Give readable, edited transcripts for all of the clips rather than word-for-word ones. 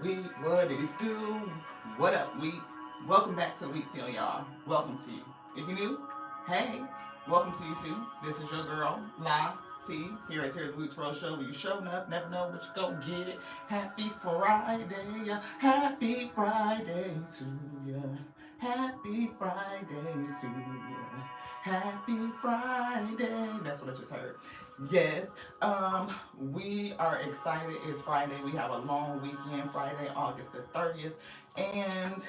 what did it do? What up, week? Welcome back to the Week Feel, y'all. Welcome to you. If you're new, hey, welcome to you too. This is your girl, La T, here at Tears Week Troll Show, where you showing up, never know what you gonna get. Happy Friday, happy Friday to ya. Happy Friday to ya. Happy Friday. That's what I just heard. Yes, we are excited. It's Friday. We have a long weekend, Friday, August the 30th, and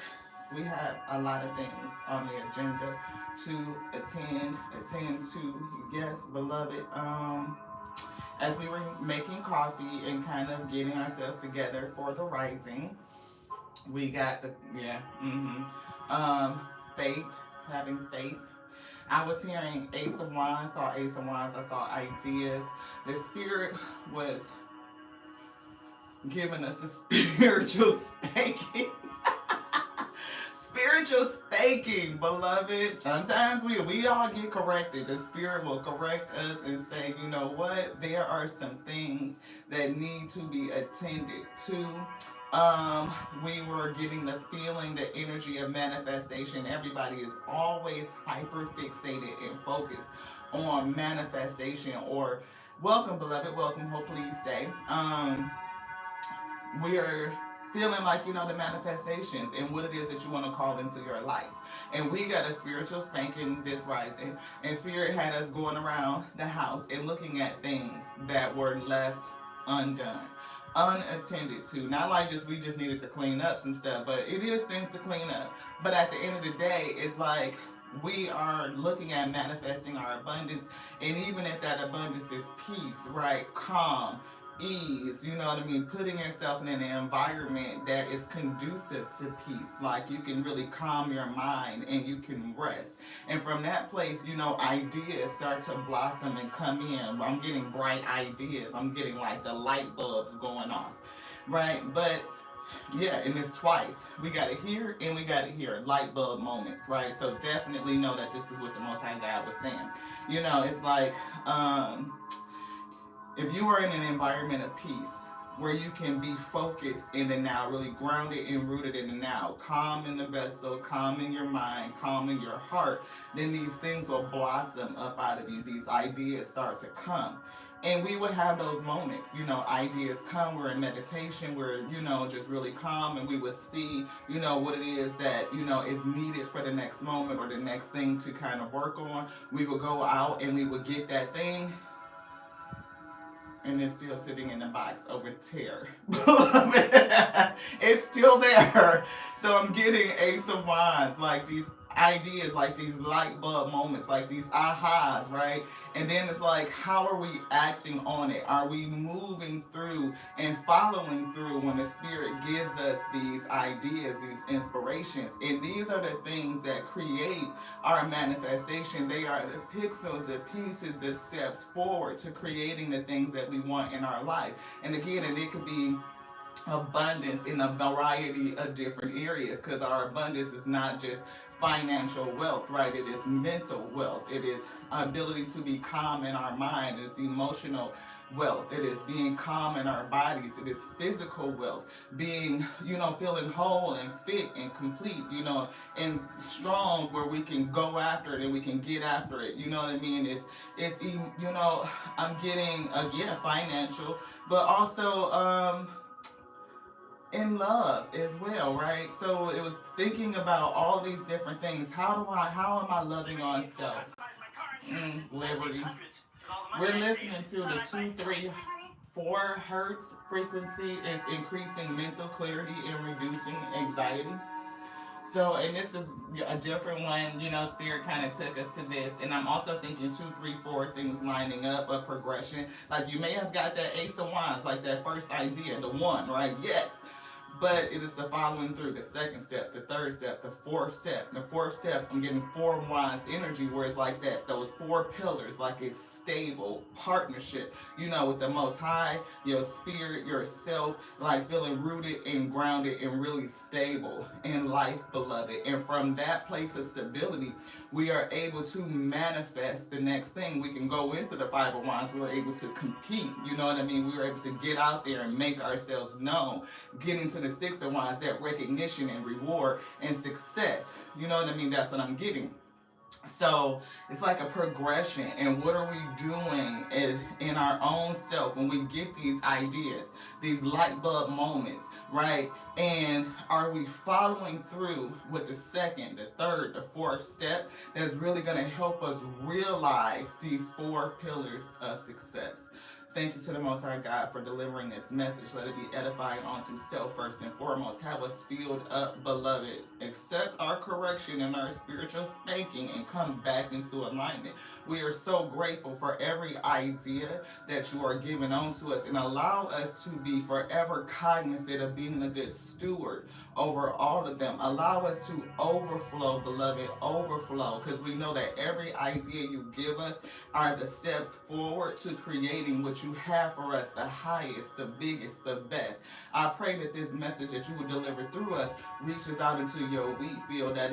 we have a lot of things on the agenda to attend to. Yes, beloved. As we were making coffee and kind of getting ourselves together for the rising, we got the faith, having faith. I was hearing Ace of Wands, saw Ace of Wands, I saw ideas. The spirit was giving us a spiritual spanking. Spiritual spanking, beloved. Sometimes we all get corrected. The spirit will correct us and say, you know what? There are some things that need to be attended to. We were getting the feeling, the energy of manifestation. Everybody is always hyper fixated and focused on manifestation, or welcome, beloved, welcome, hopefully you say. We are feeling like, the manifestations and what it is that you want to call into your life. And we got a spiritual spanking this rising, and spirit had us going around the house and looking at things that were left undone, unattended to. Not like we just needed to clean up some stuff, but it is things to clean up. But at the end of the day, it's like we are looking at manifesting our abundance, and even if that abundance is peace, right, calm, ease, you know what I mean, putting yourself in an environment that is conducive to peace, like you can really calm your mind and you can rest. And from that place, ideas start to blossom and come in. I'm getting bright ideas. I'm getting like the light bulbs going off, right? But yeah, and it's twice. We got it here and we got it here. Light bulb moments, right? So definitely know that this is what the Most High God was saying. It's like, if you are in an environment of peace where you can be focused in the now, really grounded and rooted in the now, calm in the vessel, calm in your mind, calm in your heart, then these things will blossom up out of you. These ideas start to come. And we would have those moments, ideas come, we're in meditation, we're, just really calm, and we would see, what it is that, is needed for the next moment or the next thing to kind of work on. We would go out and we would get that thing, and it's still sitting in the box over tear. It's still there. So I'm getting Ace of Wands, like these ideas, like these light bulb moments, like these ahas, right? And then it's like, how are we acting on it? Are we moving through and following through when the spirit gives us these ideas, these inspirations? And these are the things that create our manifestation. They are the pixels, the pieces, the steps forward to creating the things that we want in our life. And again, it could be abundance in a variety of different areas, because our abundance is not just financial wealth, right? It is mental wealth. It is ability to be calm in our mind. It is emotional wealth. It is being calm in our bodies. It is physical wealth. Being, feeling whole and fit and complete, and strong, where we can go after it and we can get after it. You know what I mean? It's I'm getting, again, financial, but also, in love as well, right? So it was thinking about all these different things. How am I loving on self? Liberty. We're listening to the 234 hertz frequency. Is increasing mental clarity and reducing anxiety. So, and this is a different one, spirit kind of took us to this. And I'm also thinking 2, 3, 4 things lining up, a progression. Like you may have got that Ace of Wands, like that first idea, the one, right? Yes. But it is the following through, the second step, the third step, the fourth step. The fourth step, I'm getting 4 wands energy, where it's like that, those 4 pillars, like a stable partnership, with the Most High, your spirit, yourself, like feeling rooted and grounded and really stable in life, beloved. And from that place of stability, we are able to manifest the next thing. We can go into the 5 of Wands, we're able to compete, you know what I mean? We were able to get out there and make ourselves known, get into the the Six of Wands, that recognition and reward and success. You know what I mean? That's what I'm getting. So it's like a progression, and what are we doing in our own self when we get these ideas, these light bulb moments, right? And are we following through with the second, the third, the fourth step that's really going to help us realize these four pillars of success? Thank you to the Most High God for delivering this message. Let it be edifying unto self first and foremost. Have us filled up, beloved. Accept our correction and our spiritual spanking and come back into alignment. We are so grateful for every idea that you are giving unto us, and allow us to be forever cognizant of being a good steward over all of them. Allow us to overflow, beloved, overflow, because we know that every idea you give us are the steps forward to creating what you have for us, the highest, the biggest, the best. I pray that this message that you will deliver through us reaches out into your wheat field, that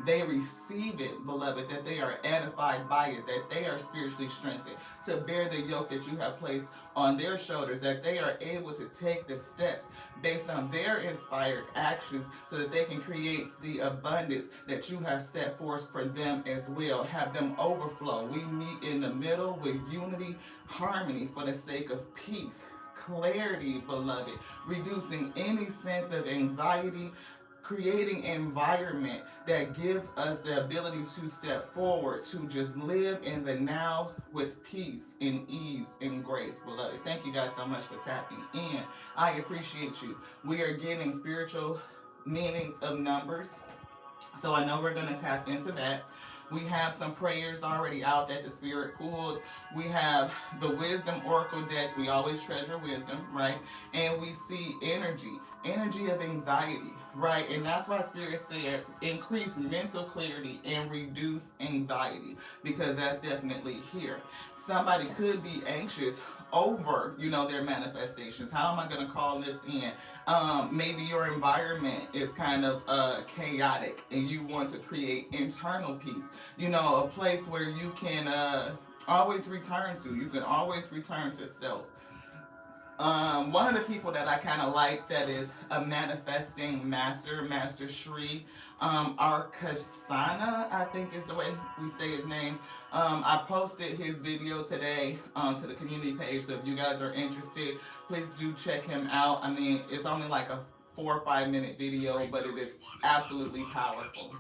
they receive it, beloved, that they are edified by it, that they are spiritually strengthened to bear the yoke that you have placed on their shoulders, that they are able to take the steps based on their inspired actions so that they can create the abundance that you have set forth for them as well. Have them overflow. We meet in the middle with unity, harmony for the sake of peace, clarity, beloved, reducing any sense of anxiety, creating an environment that gives us the ability to step forward, to just live in the now with peace and ease and grace, beloved. Thank you guys so much for tapping in. I appreciate you. We are getting spiritual meanings of numbers, so I know we're going to tap into that. We have some prayers already out that the Spirit pulled. We have the Wisdom Oracle deck. We always treasure wisdom, right? And we see energy of anxiety, right? And that's why Spirit said increase mental clarity and reduce anxiety, because that's definitely here. Somebody could be anxious over, their manifestations. How am I going to call this in? Maybe your environment is kind of chaotic and you want to create internal peace. A place where you can always return to. You can always return to self. One of the people that I kind of like that is a manifesting Master Shri, Arkasana, I think is the way we say his name. I posted his video today to the community page, so if you guys are interested, please do check him out. I mean, it's only like a 4 or 5 minute video, but it is absolutely powerful.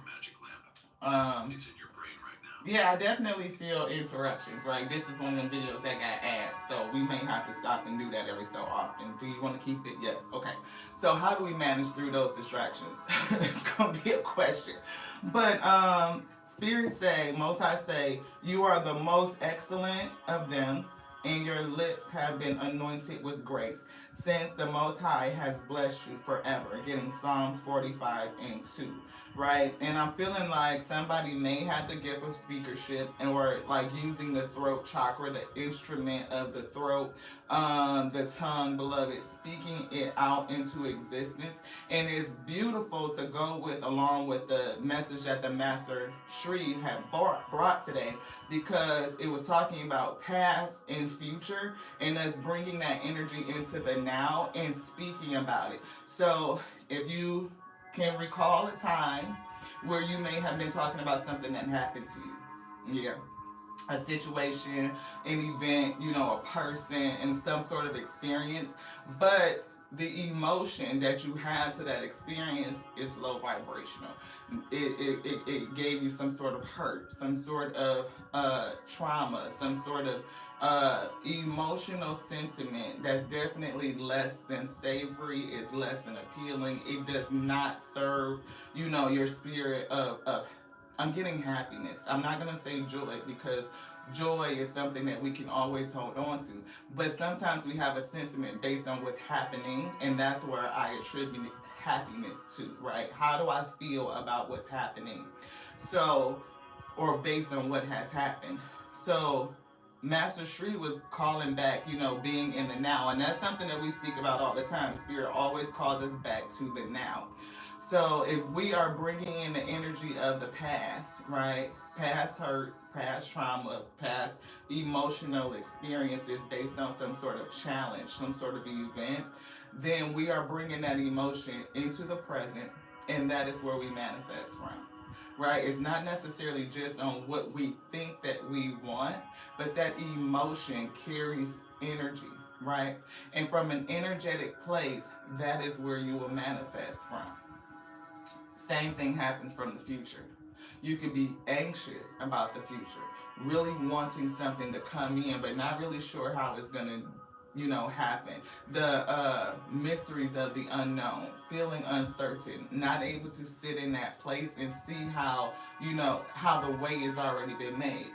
Yeah, I definitely feel interruptions, right? This is one of them videos that got ads, so we may have to stop and do that every so often. Do you want to keep it? Yes. Okay. So how do we manage through those distractions? It's going to be a question. But Spirit say, Most High say, you are the most excellent of them, and your lips have been anointed with grace, since the Most High has blessed you forever. Getting Psalms 45:2, right? And I'm feeling like somebody may have the gift of speakership, or like using the throat chakra, the instrument of the throat, the tongue, beloved, speaking it out into existence. And it's beautiful to go with, along with the message that the Master Shri had brought today, because it was talking about past and future, and us bringing that energy into the now and speaking about it. So if you can recall a time where you may have been talking about something that happened to you, yeah, a situation, an event, a person, and some sort of experience, but the emotion that you have to that experience is low vibrational. It gave you some sort of hurt, some sort of trauma, some sort of emotional sentiment that's definitely less than savory, is less than appealing. It does not serve, your spirit of I'm getting happiness. I'm not going to say joy, because joy is something that we can always hold on to. But sometimes we have a sentiment based on what's happening, and that's where I attribute happiness to, right? How do I feel about what's happening? So, or based on what has happened. So, Master Shri was calling back, being in the now. And that's something that we speak about all the time. Spirit always calls us back to the now. So if we are bringing in the energy of the past, right? Past hurt, past trauma, past emotional experiences based on some sort of challenge, some sort of event, then we are bringing that emotion into the present, and that is where we manifest from. Right? It's not necessarily just on what we think that we want, but that emotion carries energy, right? And from an energetic place, that is where you will manifest from. Same thing happens from the future. You could be anxious about the future, really wanting something to come in, but not really sure how it's going to happen. The mysteries of the unknown, feeling uncertain, not able to sit in that place and see how the way has already been made.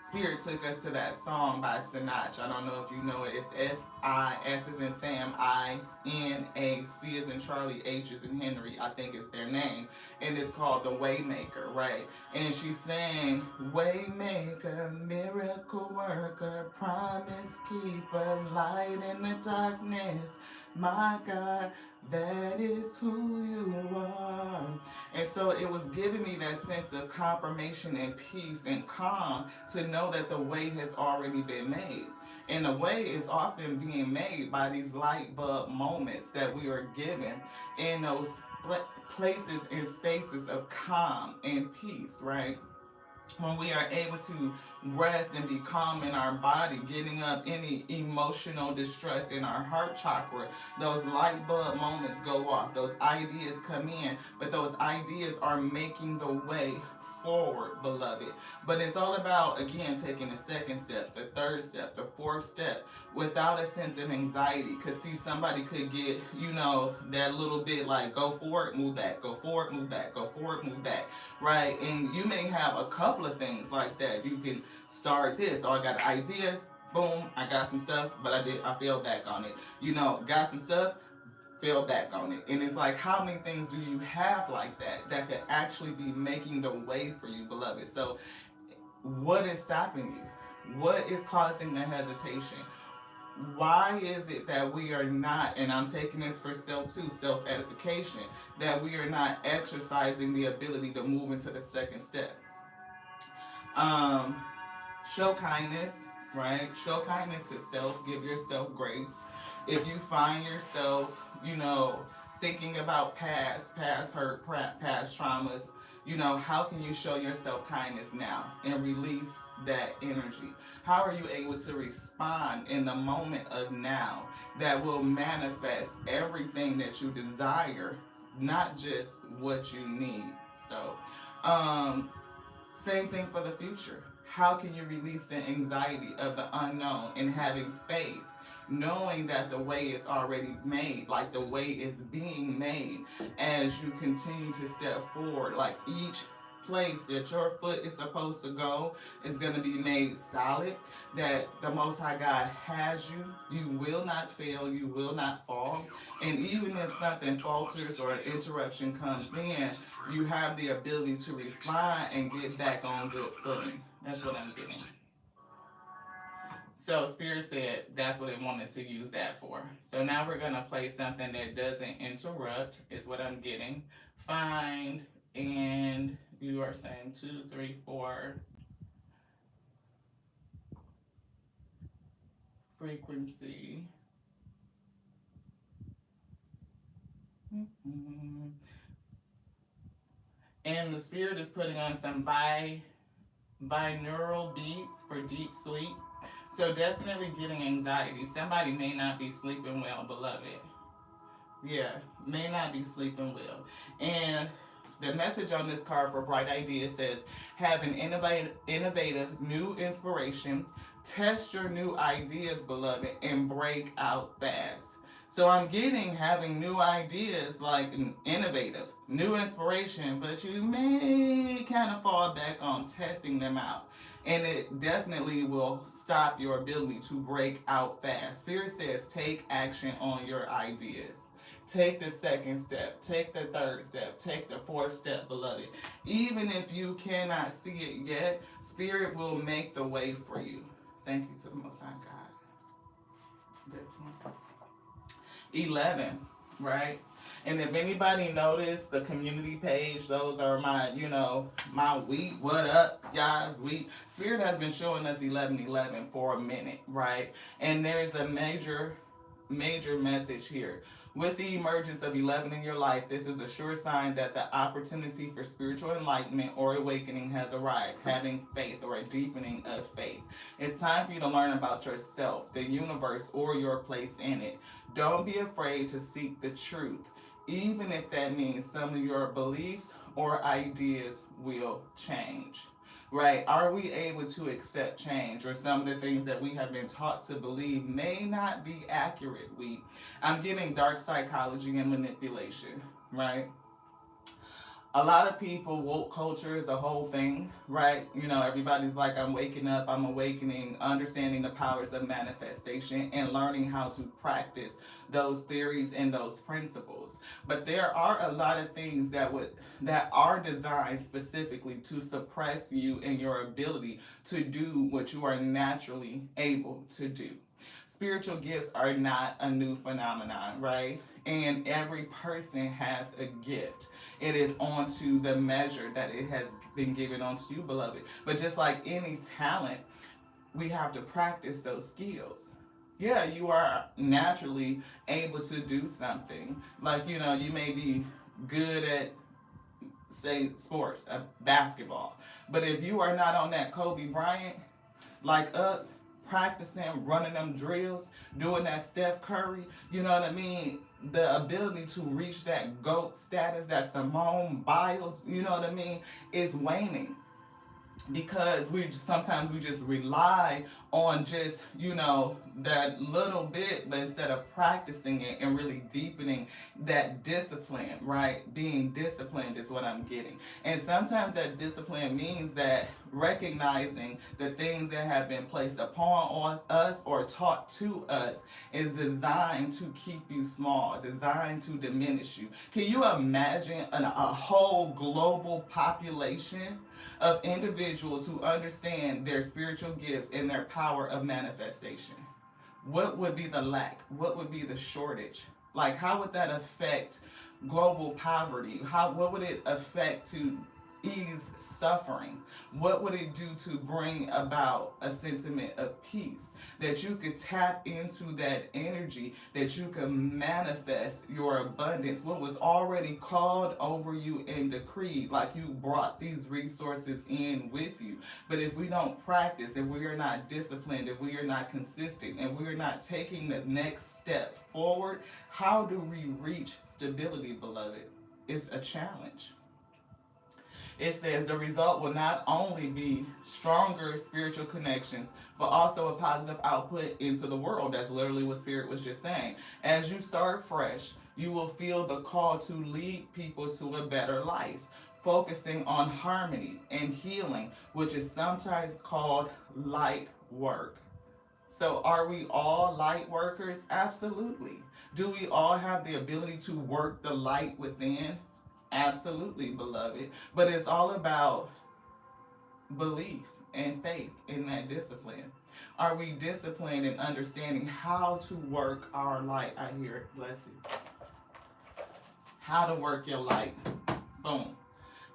Spirit took us to that song by Sinach. I don't know if you know it. It's S-I, S as in Sam, I-N-A, C as in Charlie, H as in Henry, I think is their name. And it's called The Waymaker, right? And she's saying, Waymaker, miracle worker, promise keeper, light in the darkness. My God, that is who you are. And so it was giving me that sense of confirmation and peace and calm to know that the way has already been made. And the way is often being made by these light bulb moments that we are given in those places and spaces of calm and peace, right? When we are able to rest and be calm in our body, getting up any emotional distress in our heart chakra, those light bulb moments go off, those ideas come in, but those ideas are making the way forward, beloved. But it's all about, again, taking the second step, the third step, the fourth step, without a sense of anxiety. Because, see, somebody could get, that little bit like, go forward, move back, go forward, move back, go forward, move back, right? And you may have a couple of things like that. You can start this. Oh, I got an idea. Boom, I got some stuff, but I fell back on it. Got some stuff, fell back on it. And it's like, how many things do you have like that could actually be making the way for you, beloved? So what is stopping you? What is causing the hesitation? Why is it that we are not, and I'm taking this for self too, self-edification, that we are not exercising the ability to move into the second step? Show kindness, right? Show kindness to self. Give yourself grace. If you find yourself, thinking about past hurt, past traumas, how can you show yourself kindness now and release that energy? How are you able to respond in the moment of now that will manifest everything that you desire, not just what you need? So, same thing for the future. How can you release the anxiety of the unknown and having faith, knowing that the way is already made, like the way is being made as you continue to step forward, like each place that your foot is supposed to go is going to be made solid, that the Most High God has you. You will not fail, you will not fall. And even if something falters or an interruption comes in, you have the ability to respond and get back on good footing. That's what I'm getting. So Spirit said that's what it wanted to use that for. So now we're going to play something that doesn't interrupt, is what I'm getting. Find, and you are saying 2, 3, 4. Frequency. Mm-hmm. And the Spirit is putting on some binaural beats for deep sleep. So definitely getting anxiety. Somebody may not be sleeping well, beloved. Yeah, may not be sleeping well. And the message on this card for Bright Ideas says, have an innovative new inspiration. Test your new ideas, beloved, and break out fast. So I'm getting having new ideas, like an innovative, new inspiration, but you may kind of fall back on testing them out. And it definitely will stop your ability to break out fast. Spirit says, take action on your ideas. Take the second step, take the third step, take the fourth step, beloved. Even if you cannot see it yet, Spirit will make the way for you. Thank you to the Most High God. This one. 11, right? And if anybody noticed the community page, those are my, my week. What up, guys? Week. Spirit has been showing us 11:11 for a minute, right? And there's a major major message here. With the emergence of 11 in your life, this is a sure sign that the opportunity for spiritual enlightenment or awakening has arrived. Having faith or a deepening of faith. It's time for you to learn about yourself, the universe, or your place in it. Don't be afraid to seek the truth, even if that means some of your beliefs or ideas will change. Right? Are we able to accept change, or some of the things that we have been taught to believe may not be accurate? I'm getting dark psychology and manipulation, right? A lot of people, woke culture is a whole thing, right? You know, everybody's like, I'm waking up, I'm awakening, understanding the powers of manifestation and learning how to practice those theories and those principles. But there are a lot of things that are designed specifically to suppress you and your ability to do what you are naturally able to do. Spiritual gifts are not a new phenomenon, right? And every person has a gift. It is onto the measure that it has been given unto you, beloved. But just like any talent, we have to practice those skills. Yeah, you are naturally able to do something. Like, you know, you may be good at, say, sports, basketball. But if you are not on that Kobe Bryant, like up, practicing, running them drills, doing that Steph Curry, you know what I mean? The ability to reach that GOAT status, that Simone Biles, you know what I mean, is waning. Because sometimes we just rely on just, you know, that little bit, but instead of practicing it and really deepening that discipline, right? Being disciplined is what I'm getting. And sometimes that discipline means that recognizing the things that have been placed upon us or taught to us is designed to keep you small, designed to diminish you. Can you imagine a whole global population of individuals who understand their spiritual gifts and their power of manifestation? What would be the lack? What would be the shortage? Like, how would that affect global poverty? What would it affect to ease suffering? What would it do to bring about a sentiment of peace? That you could tap into that energy, that you can manifest your abundance, what was already called over you and decreed, like you brought these resources in with you. But if we don't practice, if we are not disciplined, if we are not consistent, and we are not taking the next step forward, how do we reach stability, beloved? It's a challenge. It says the result will not only be stronger spiritual connections, but also a positive output into the world. That's literally what Spirit was just saying. As you start fresh, you will feel the call to lead people to a better life, focusing on harmony and healing, which is sometimes called light work. So are we all light workers? Absolutely. Do we all have the ability to work the light within? Absolutely, beloved. But it's all about belief and faith in that discipline. Are we disciplined in understanding how to work our light? I hear it. Bless you. How to work your light. Boom.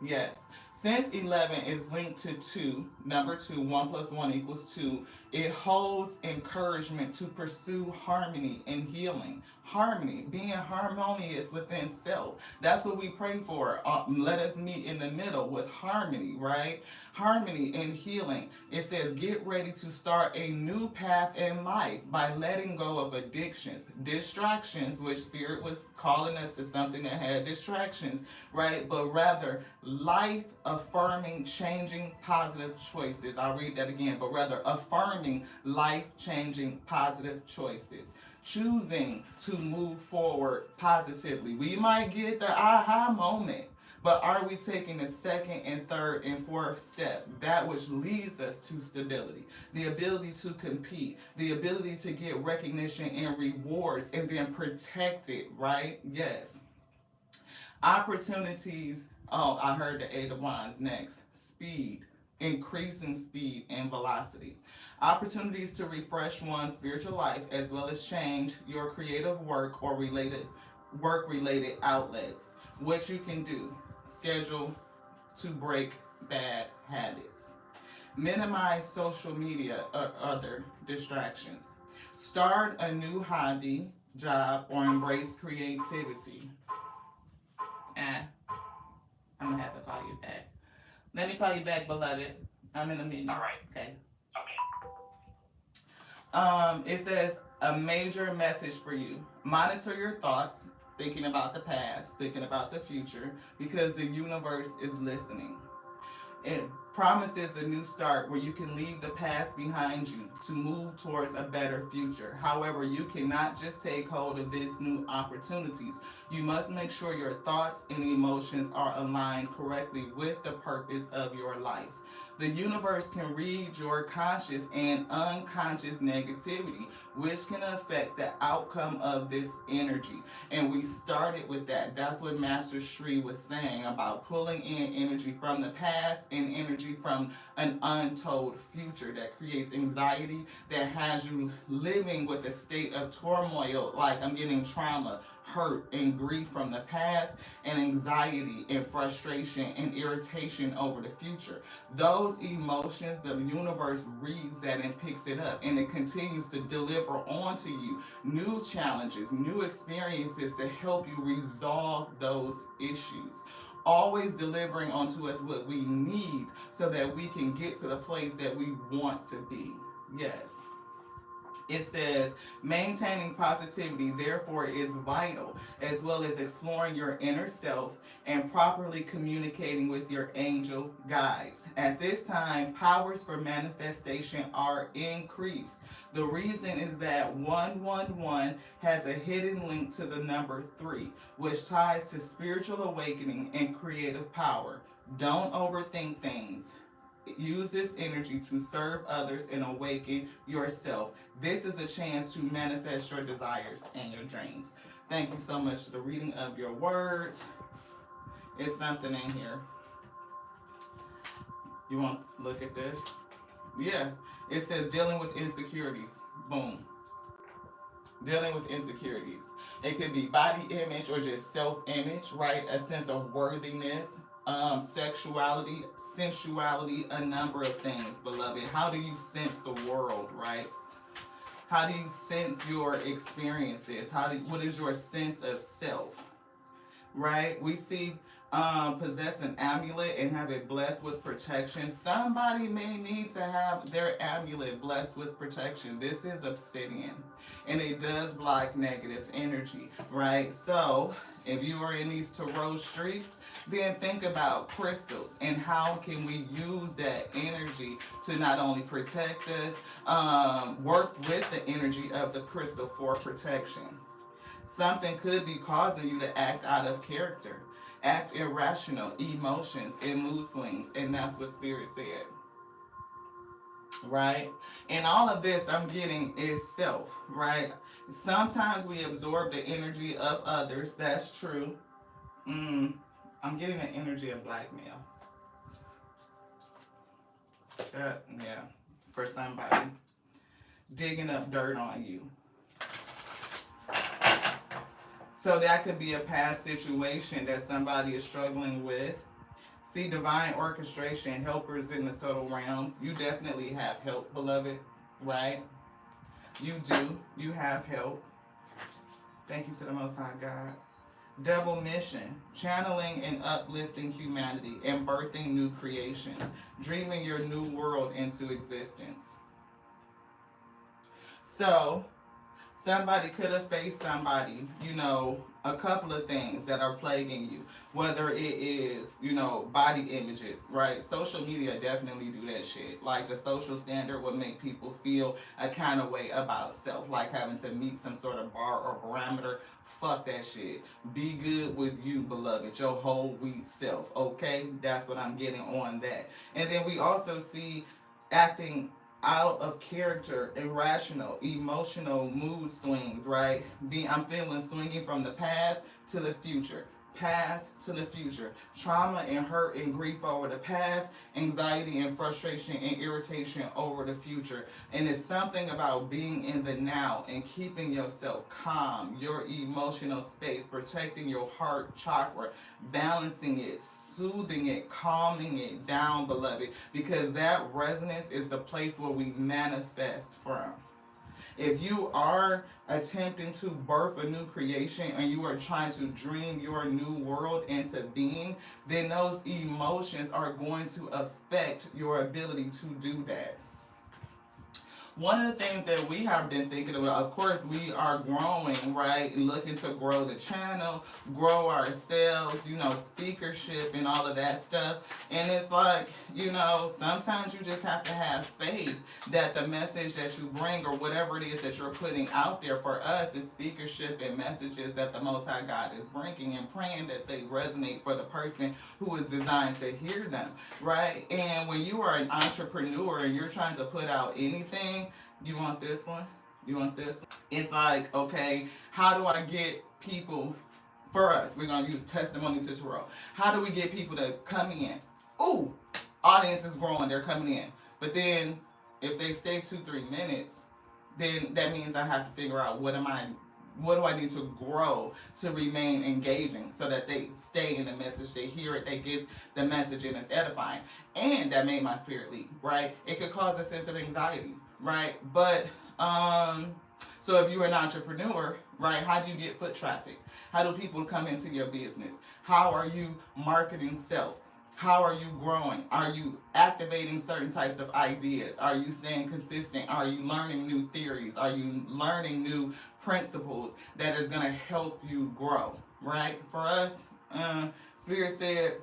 Yes. Since 11 is linked to 2, number 2, 1 plus 1 equals 2, it holds encouragement to pursue harmony and healing. Harmony, being harmonious within self. That's what we pray for. Let us meet in the middle with harmony, right? Harmony and healing. It says, get ready to start a new path in life by letting go of addictions, distractions, which Spirit was calling us to something that had distractions, right? But rather, life-affirming, changing, positive choices. I'll read that again. But rather, affirming, life-changing, positive choices. Choosing to move forward positively. We might get the aha moment, but are we taking the second and third and fourth step? That which leads us to stability. The ability to compete. The ability to get recognition and rewards and then protect it, right? Yes. Opportunities. Oh, I heard the 8 of Wands next. Speed. Increasing speed and velocity. Opportunities to refresh one's spiritual life as well as change your creative work or work-related outlets. What you can do. Schedule to break bad habits. Minimize social media or other distractions. Start a new hobby, job, or embrace creativity. And I'm gonna have to call you back. Let me call you back, beloved. I'm in a meeting. All right. Okay. Okay. It says a major message for you. Monitor your thoughts, thinking about the past, thinking about the future, because the universe is listening. It promises a new start where you can leave the past behind you to move towards a better future. However, you cannot just take hold of these new opportunities. You must make sure your thoughts and emotions are aligned correctly with the purpose of your life. The universe can read your conscious and unconscious negativity, which can affect the outcome of this energy. And we started with that. That's what Master Shri was saying about pulling in energy from the past and energy from an untold future that creates anxiety, that has you living with a state of turmoil, like I'm getting trauma, hurt, and grief from the past, and anxiety and frustration and irritation over the future. Those emotions, the universe reads that and picks it up, and it continues to deliver onto you new challenges, new experiences to help you resolve those issues. Always delivering onto us what we need so that we can get to the place that we want to be. Yes. It says maintaining positivity therefore is vital, as well as exploring your inner self and properly communicating with your angel guides. At this time, powers for manifestation are increased. The reason is that 111 has a hidden link to the number 3, which ties to spiritual awakening and creative power. Don't overthink things. Use this energy to serve others and awaken yourself. This is a chance to manifest your desires and your dreams. Thank you so much for the reading of your words. It's something in here. You want to look at this? Yeah. It says dealing with insecurities. Boom. Dealing with insecurities. It could be body image or just self-image, right? A sense of worthiness, sexuality, sensuality, a number of things, beloved. How do you sense the world, right? How do you sense your experiences? What is your sense of self, right? We see possess an amulet and have it blessed with protection. Somebody may need to have their amulet blessed with protection. This is obsidian, and it does block negative energy, right? So if you are in these tarot streets, then think about crystals and how can we use that energy to not only protect us, work with the energy of the crystal for protection. Something could be causing you to act out of character, act irrational, emotions and mood swings, and that's what Spirit said. Right? And all of this I'm getting is self, right? Sometimes we absorb the energy of others. That's true. I'm getting the energy of blackmail. Yeah, for somebody. Digging up dirt on you. So that could be a past situation that somebody is struggling with. See divine orchestration, helpers in the subtle realms. You definitely have help, beloved, right? You do. You have help. Thank you to the Most High God. Double mission, channeling and uplifting humanity and birthing new creations, dreaming your new world into existence. So, somebody could have faced somebody, a couple of things that are plaguing you. Whether it is, body images, right? Social media definitely do that shit. Like the social standard would make people feel a kind of way about self, like having to meet some sort of bar or parameter. Fuck that shit. Be good with you, beloved, your whole wheat self, okay? That's what I'm getting on that. And then we also see acting out of character, irrational, emotional mood swings, right? I'm feeling swinging from the past to the future. Past to the future. Trauma and hurt and grief over the past. Anxiety and frustration and irritation over the future. And it's something about being in the now and keeping yourself calm, your emotional space, protecting your heart chakra, balancing it, soothing it, calming it down, beloved, because that resonance is the place where we manifest from. If you are attempting to birth a new creation and you are trying to dream your new world into being, then those emotions are going to affect your ability to do that. One of the things that we have been thinking about, of course, we are growing, right? Looking to grow the channel, grow ourselves, speakership and all of that stuff. And it's like, sometimes you just have to have faith that the message that you bring or whatever it is that you're putting out there for us is speakership and messages that the Most High God is bringing, and praying that they resonate for the person who is designed to hear them, right? And when you are an entrepreneur and you're trying to put out anything, you want this one? You want this? It's like, okay, how do I get people, for us, we're going to use testimony to Terrell. How do we get people to come in? Ooh, audience is growing, they're coming in. But then if they stay 2-3 minutes, then that means I have to figure out what do I need to grow to remain engaging so that they stay in the message, they hear it, they get the message, and it's edifying. And that made my spirit leap, right? It could cause a sense of anxiety, right? But so if you're an entrepreneur, right, how do you get foot traffic? How do people come into your business? How are you marketing self? How are you growing? Are you activating certain types of ideas? Are you staying consistent? Are you learning new theories? Are you learning new principles that is going to help you grow, right? For us, Spirit said,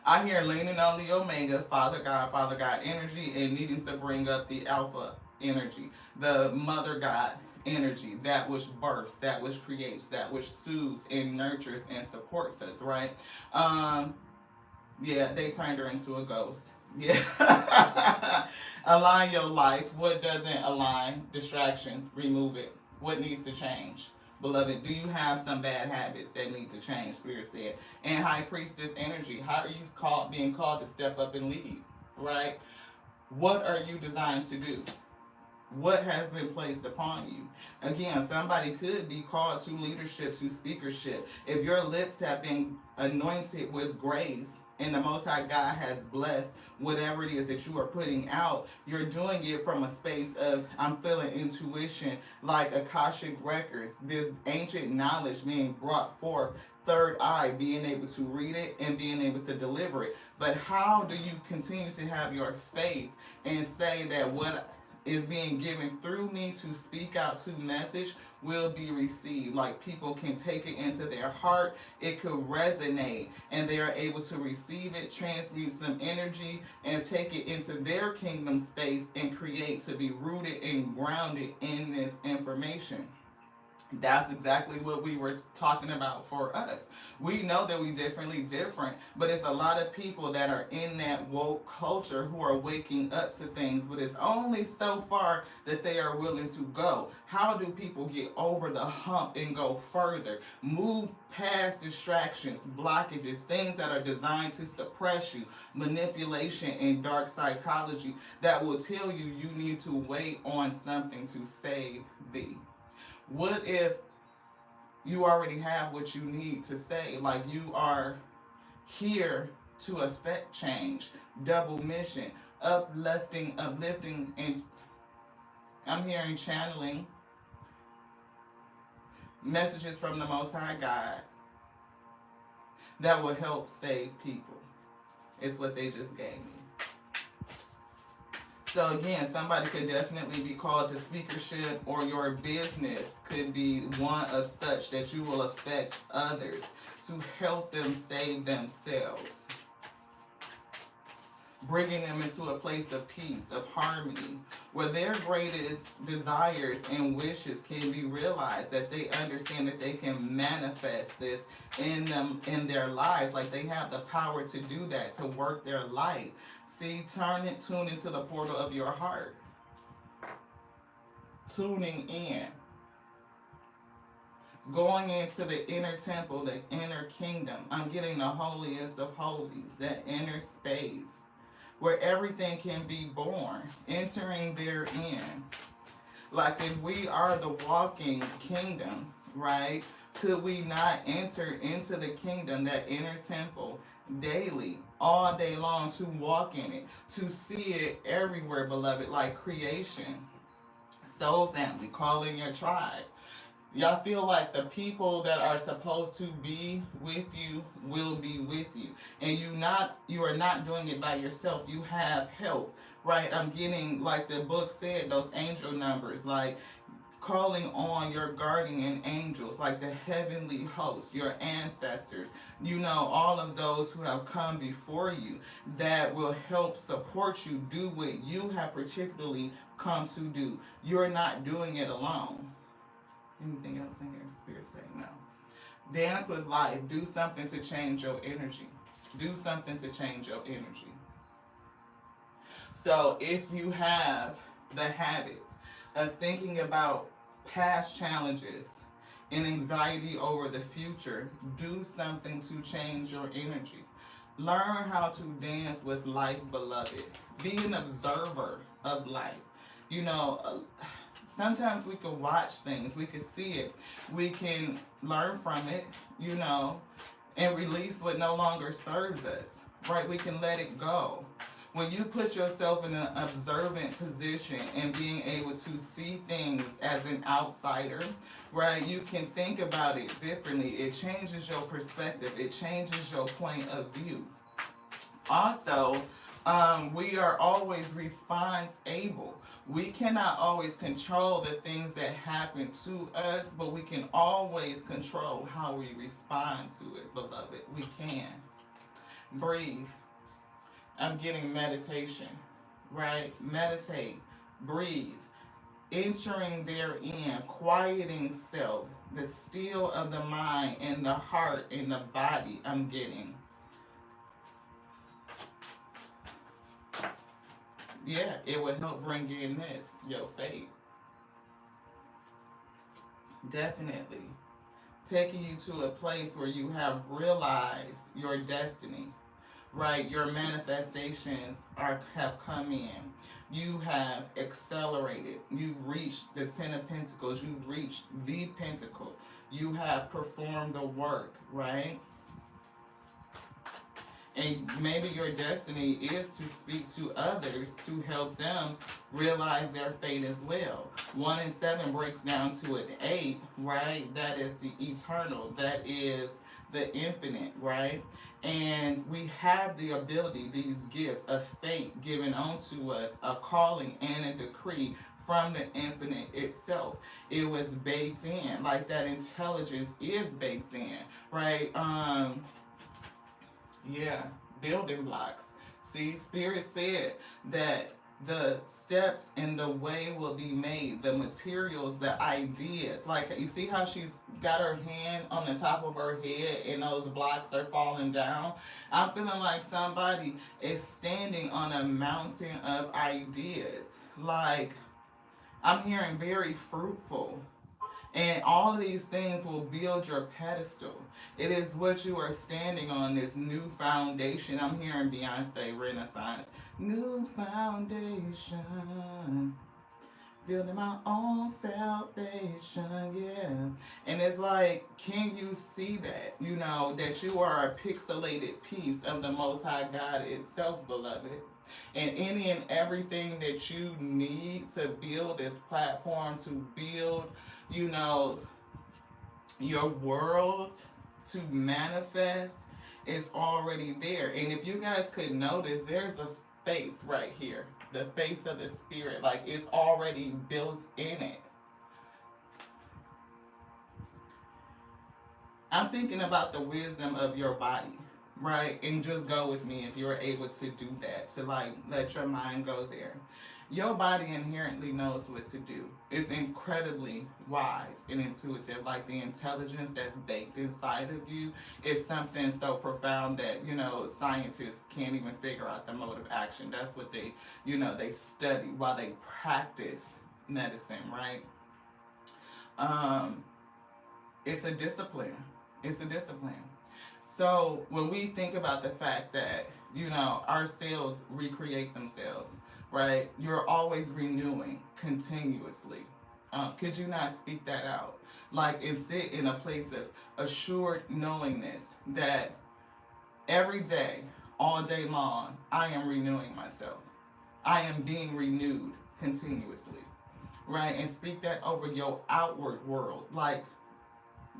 I hear leaning on the Omega, Father God energy, and needing to bring up the Alpha energy, the Mother God energy, that which births, that which creates, that which soothes and nurtures and supports us, right? Yeah, they turned her into a ghost. Yeah. Align your life. What doesn't align? Distractions. Remove it. What needs to change? Beloved, do you have some bad habits that need to change? Spirit said. And High Priestess energy. How are you being called to step up and lead? Right? What are you designed to do? What has been placed upon you? Again, somebody could be called to leadership, to speakership. If your lips have been anointed with grace and the Most High God has blessed whatever it is that you are putting out, you're doing it from a space of, I'm feeling intuition, like Akashic records, this ancient knowledge being brought forth, third eye, being able to read it and being able to deliver it. But how do you continue to have your faith and say that what is being given through me to speak out to message will be received? Like, people can take it into their heart, it could resonate, and they are able to receive it, transmute some energy, and take it into their kingdom space and create to be rooted and grounded in this information. That's exactly what we were talking about for us. We know that we different, but it's a lot of people that are in that woke culture who are waking up to things, but it's only so far that they are willing to go. How do people get over the hump and go further? Move past distractions, blockages, things that are designed to suppress you, manipulation and dark psychology that will tell you you need to wait on something to save thee. What if you already have what you need to say? Like, you are here to affect change, double mission, uplifting, and I'm hearing channeling messages from the Most High God that will help save people. It's what they just gave me. So again, somebody could definitely be called to speakership, or your business could be one of such that you will affect others to help them save themselves. Bringing them into a place of peace, of harmony, where their greatest desires and wishes can be realized, that they understand that they can manifest this in them, in their lives, like they have the power to do that, to work their light. See, tune into the portal of your heart. Tuning in. Going into the inner temple, the inner kingdom. I'm getting the holiest of holies, that inner space where everything can be born. Entering therein. Like, if we are the walking kingdom, right? Could we not enter into the kingdom, that inner temple, daily, all day long, to walk in it, to see it everywhere, beloved, like creation? Soul family, call in your tribe. Y'all feel like the people that are supposed to be with you will be with you, and you are not doing it by yourself. You have help, right? I'm getting, like the book said, those angel numbers, like calling on your guardian angels, like the heavenly hosts, your ancestors, all of those who have come before you that will help support you do what you have particularly come to do. You're not doing it alone. Anything else in here? Spirit saying no. Dance with life. Do something to change your energy. Do something to change your energy. So if you have the habit of thinking about past challenges and anxiety over the future, do something to change your energy. Learn how to dance with life, beloved. Be an observer of life. You know, sometimes we can watch things, we can see it, we can learn from it, and release what no longer serves us, right? We can let it go. When you put yourself in an observant position and being able to see things as an outsider, right, you can think about it differently. It changes your perspective. It changes your point of view. Also, we are always response able. We cannot always control the things that happen to us, but we can always control how we respond to it, beloved. We can. Breathe. I'm getting meditation, right? Meditate, breathe, entering therein, quieting self, the still of the mind and the heart and the body. I'm getting. Yeah, it will help bring in this, your faith. Definitely. Taking you to a place where you have realized your destiny. Right, your manifestations have come in. You have accelerated. You've reached the Ten of Pentacles. You've reached the Pentacle. You have performed the work, right? And maybe your destiny is to speak to others to help them realize their fate as well. 1 and 7 breaks down to an 8, right? That is the eternal. That is the infinite, right? And we have the ability, these gifts of fate given unto us, a calling and a decree from the infinite itself. It was baked in, like that intelligence is baked in, right? Yeah, building blocks. See, Spirit said that the steps and the way will be made, the materials, the ideas. Like, you see how she's got her hand on the top of her head and those blocks are falling down? I'm feeling like somebody is standing on a mountain of ideas. Like, I'm hearing very fruitful. And all of these things will build your pedestal. It is what you are standing on, this new foundation. I'm hearing Beyonce Renaissance. New foundation. Building my own salvation, yeah. And it's like, can you see that? That you are a pixelated piece of the Most High God itself, beloved. And any and everything that you need to build this platform, to build, your world to manifest, is already there. And if you guys could notice, there's a face right here, the face of the Spirit, like it's already built in it. I'm thinking about the wisdom of your body, right? And just go with me if you're able to do that, to like let your mind go there. Your body inherently knows what to do. It's incredibly wise and intuitive. Like the intelligence that's baked inside of you is something so profound that, scientists can't even figure out the mode of action. That's what they study while they practice medicine, right? It's a discipline. It's a discipline. So when we think about the fact that, our cells recreate themselves, right? You're always renewing continuously. Could you not speak that out? Like, and sit in a place of assured knowingness that every day, all day long, I am renewing myself. I am being renewed continuously, right? And speak that over your outward world. Like,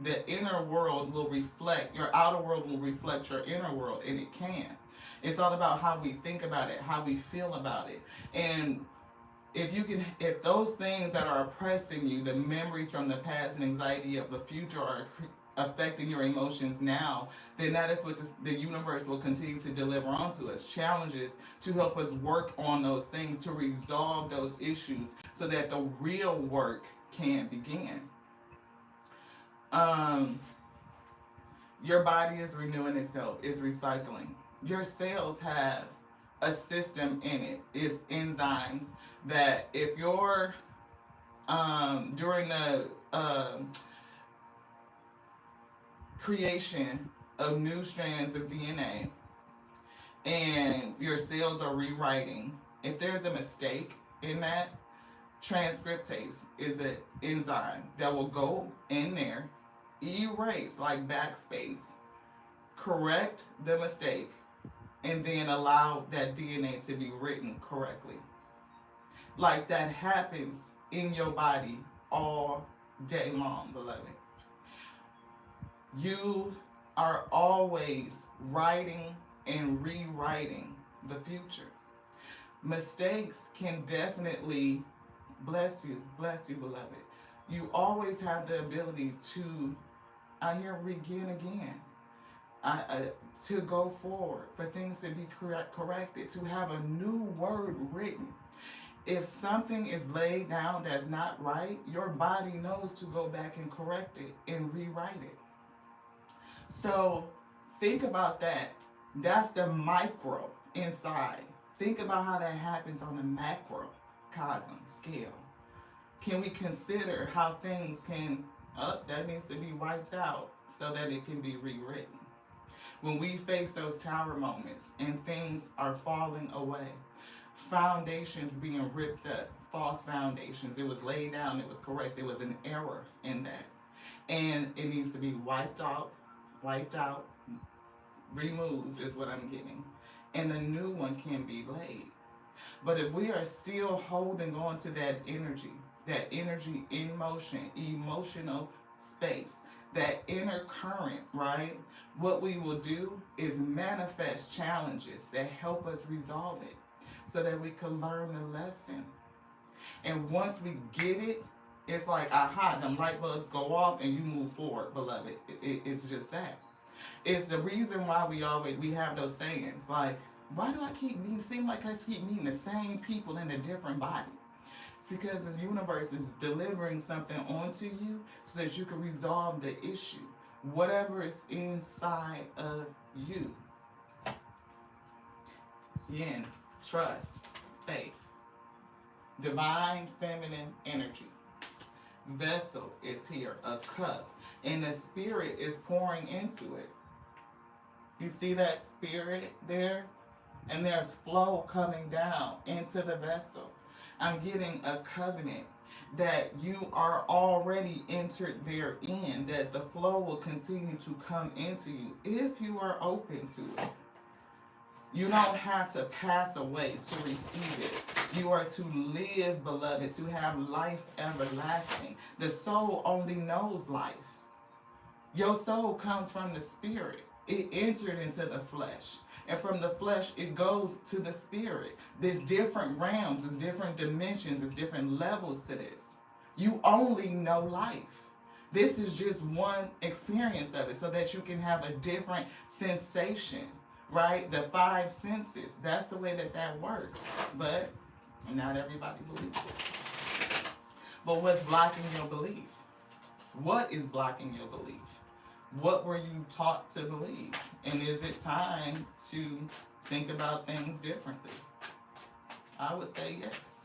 the inner world will reflect, your outer world will reflect your inner world, and it can. It's all about how we think about it, how we feel about it. And if those things that are oppressing you, the memories from the past and anxiety of the future are affecting your emotions now, then that is what the universe will continue to deliver onto us, challenges to help us work on those things, to resolve those issues so that the real work can begin. um your body is renewing itself, is recycling. Your cells have a system in it. It's enzymes that if you're during the creation of new strands of DNA and your cells are rewriting, if there's a mistake in that, transcriptase is an enzyme that will go in there, erase, like backspace, correct the mistake, and then allow that DNA to be written correctly. Like, that happens in your body all day long, beloved. You are always writing and rewriting the future. Mistakes can definitely bless you, beloved. You always have the ability to, I hear, begin again. To go forward, for things to be corrected, to have a new word written. If something is laid down that's not right, your body knows to go back and correct it and rewrite it. So think about that. That's the micro inside. Think about how that happens on the macrocosm scale. Can we consider how things can, that needs to be wiped out so that it can be rewritten? When we face those tower moments and things are falling away, foundations being ripped up, false foundations, it was laid down, it was correct, there was an error in that. And it needs to be wiped out, removed is what I'm getting. And a new one can be laid. But if we are still holding on to that energy in motion, emotional space, that inner current, right? What we will do is manifest challenges that help us resolve it so that we can learn the lesson. And once we get it, it's like, aha, them light bulbs go off and you move forward, beloved. It's just that. It's the reason why we have those sayings like, why do I seem like I keep meeting the same people in a different body? It's because the universe is delivering something onto you so that you can resolve the issue, whatever is inside of you. Yin, trust, faith, divine feminine energy. Vessel is here, a cup, and the spirit is pouring into it. You see that spirit there? And there's flow coming down into the vessel. I'm getting a covenant that you are already entered therein, that the flow will continue to come into you if you are open to it. You don't have to pass away to receive it. You are to live, beloved, to have life everlasting. The soul only knows life. Your soul comes from the spirit. It entered into the flesh. And from the flesh, it goes to the spirit. There's different realms, there's different dimensions, there's different levels to this. You only know life. This is just one experience of it so that you can have a different sensation, right? The 5 senses, that's the way that works. But not everybody believes it. But what's blocking your belief? What is blocking your belief? What were you taught to believe? And is it time to think about things differently? I would say yes.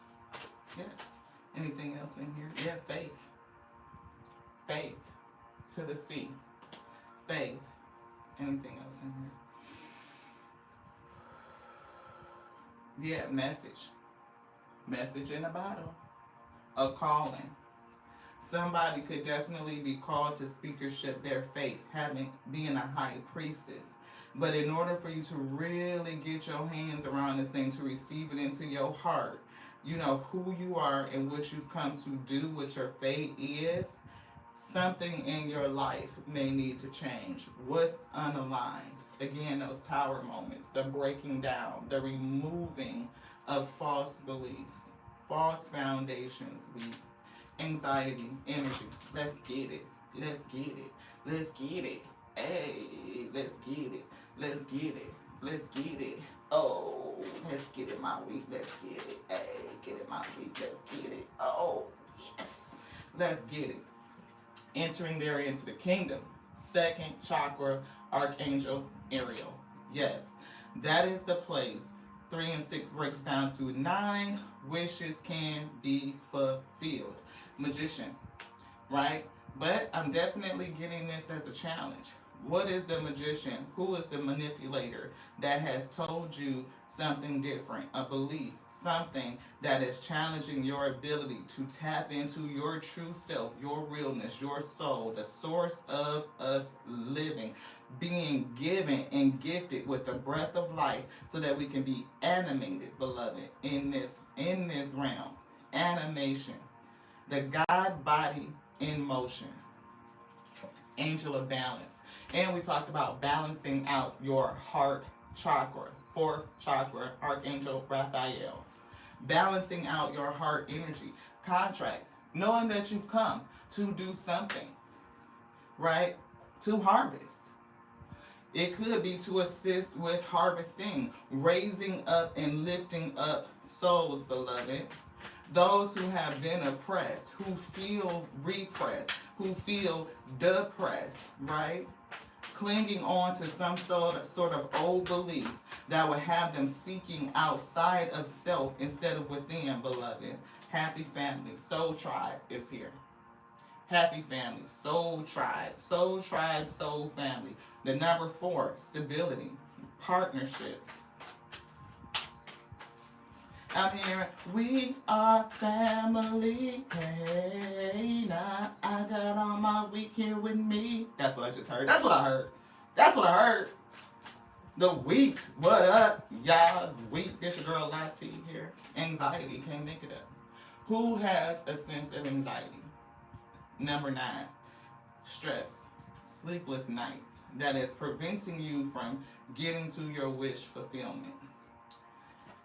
Yes. Anything else in here? Yeah, faith. Faith to the sea. Faith. Anything else in here? Yeah, message. Message in a bottle. A calling. Somebody could definitely be called to speakership, their faith, being a high priestess. But in order for you to really get your hands around this thing, to receive it into your heart, you know, who you are and what you've come to do, what your fate is, something in your life may need to change. What's unaligned? Again, those tower moments, the breaking down, the removing of false beliefs, false foundations, anxiety, energy. Let's get it. Let's get it. Let's get it. Hey, let's get it. Let's get it. Let's get it. Oh, let's get it, my week. Let's get it. Hey, get it, my week. Let's get it. Oh, yes. Let's get it. Entering there into the kingdom. Second chakra, Archangel Ariel. Yes, that is the place. 3 and 6 breaks down to 9 wishes can be fulfilled. Magician, right? But I'm definitely getting this as a challenge. What is the magician? Who is the manipulator that has told you something different, a belief, something that is challenging your ability to tap into your true self, your realness, your soul, the source of us living, being given and gifted with the breath of life so that we can be animated, beloved, in this realm. Animation. The God body in motion. Angel of balance. And we talked about balancing out your heart chakra. 4th chakra, Archangel Raphael. Balancing out your heart energy. Contract. Knowing that you've come to do something, right? To harvest. It could be to assist with harvesting, raising up and lifting up souls, beloved. Those who have been oppressed, who feel repressed, who feel depressed, right? Clinging on to some sort of old belief that would have them seeking outside of self instead of within, beloved. Happy family, soul tribe is here. Happy family, soul tribe, soul family. The number 4, stability, partnerships. I'm hearing, we are family. Hey, now I got all my week here with me. That's what I just heard. That's what I heard. That's what I heard. The week. What up, y'all? It's week. It's your girl Lati here. Anxiety. Can't make it up. Who has a sense of anxiety? Number 9. Stress. Sleepless nights. That is preventing you from getting to your wish fulfillment.